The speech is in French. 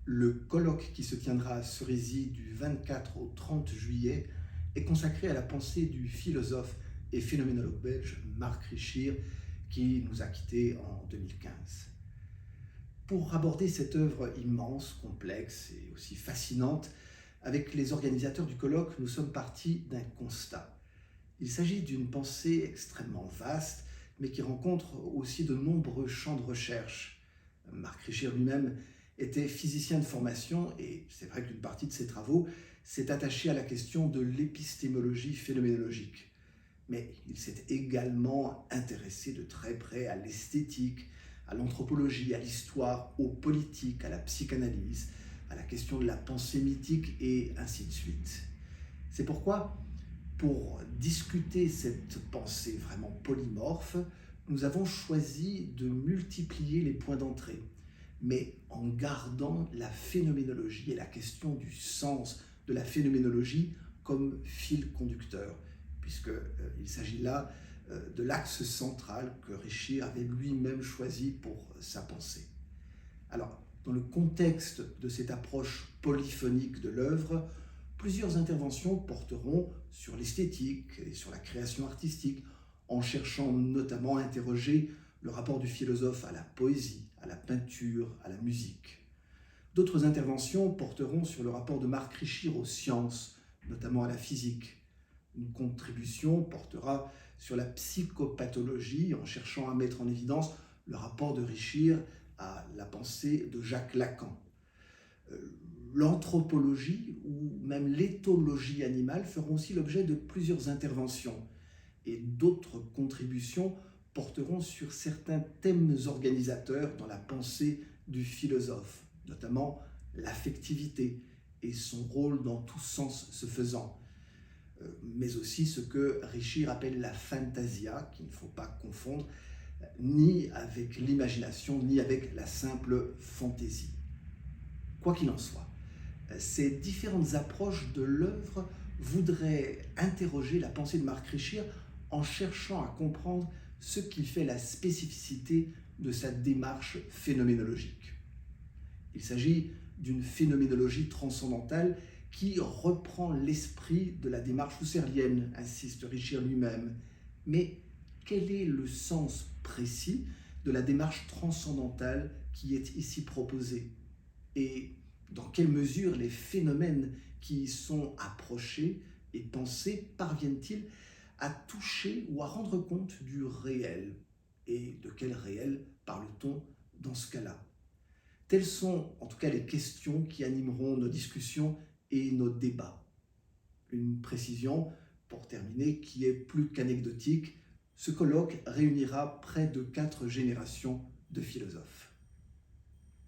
Le colloque qui se tiendra à Cerisy du 24 au 30 juillet est consacré à la pensée du philosophe et phénoménologue belge Marc Richir, qui nous a quittés en 2015. Pour aborder cette œuvre immense, complexe et aussi fascinante, avec les organisateurs du colloque, nous sommes partis d'un constat. Il s'agit d'une pensée extrêmement vaste, mais qui rencontre aussi de nombreux champs de recherche. Marc Richir lui-même était physicien de formation et c'est vrai qu'une partie de ses travaux s'est attachée à la question de l'épistémologie phénoménologique. Mais il s'est également intéressé de très près à l'esthétique, à l'anthropologie, à l'histoire, aux politiques, à la psychanalyse, à la question de la pensée mythique et ainsi de suite. C'est pourquoi, pour discuter cette pensée vraiment polymorphe, nous avons choisi de multiplier les points d'entrée, mais en gardant la phénoménologie et la question du sens de la phénoménologie comme fil conducteur, puisqu'il s'agit là de l'axe central que Richir avait lui-même choisi pour sa pensée. Alors, dans le contexte de cette approche polyphonique de l'œuvre, plusieurs interventions porteront sur l'esthétique et sur la création artistique, en cherchant notamment à interroger le rapport du philosophe à la poésie, à la peinture, à la musique. D'autres interventions porteront sur le rapport de Marc Richir aux sciences, notamment à la physique. Une contribution portera sur la psychopathologie, en cherchant à mettre en évidence le rapport de Richir à la pensée de Jacques Lacan. L'anthropologie ou même l'éthologie animale feront aussi l'objet de plusieurs interventions et d'autres contributions porteront sur certains thèmes organisateurs dans la pensée du philosophe, notamment l'affectivité et son rôle dans tout sens se faisant, mais aussi ce que Richir appelle la fantasia, qu'il ne faut pas confondre ni avec l'imagination, ni avec la simple fantaisie. Quoi qu'il en soit, ces différentes approches de l'œuvre voudraient interroger la pensée de Marc Richir en cherchant à comprendre ce qui fait la spécificité de sa démarche phénoménologique. Il s'agit d'une phénoménologie transcendantale qui reprend l'esprit de la démarche husserlienne, insiste Richir lui-même. Mais quel est le sens précis de la démarche transcendantale qui est ici proposée? Et dans quelle mesure les phénomènes qui y sont approchés et pensés parviennent-ils à toucher ou à rendre compte du réel? Et de quel réel parle-t-on dans ce cas-là? Telles sont en tout cas les questions qui animeront nos discussions et nos débats. Une précision, pour terminer, qui est plus qu'anecdotique, ce colloque réunira près de 4 générations de philosophes.